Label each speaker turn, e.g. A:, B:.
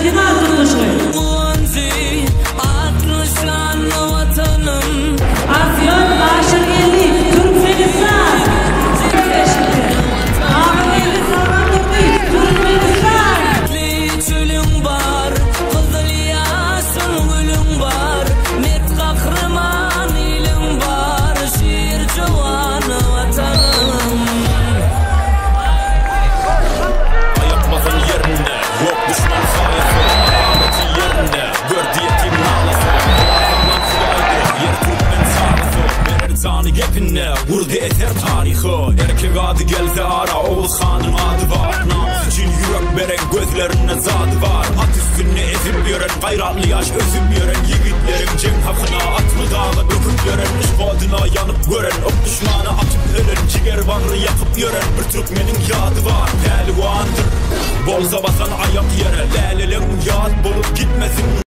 A: final tutuşu. Afyon Aşık Elli Türkmenistan. Ağabeyli Salman Nurdi Türkmenistan.
B: Çölüm var, kızıl yaşın gülüm var, met kahraman ilim var, şiir cavanı vatanım.
C: Ayak basın yerinde, yok düşman sayısı, adaleti yerinde, gördü yetim nalası, ağzından sulaydı, yer Türkmen sarısı, verir canı hepinle, vurdu eter tarihi, erkek adı gelse ara, Oğuz Han'ın adı var, namus için yürek veren, gözlerine zadı var, at üstünü ezip yören, gayratlı yaş özüm yören, yiğitlerin cenk hakkına atlı dağı döküp yören, işbadına yanıp gören, ok düşmanı atıp ölen, ciger varı yakıp yören, bir Türkmenin yadı var, pehlivandır, bolsa basan ayak yere, lelelerin yad bulup gitmesin.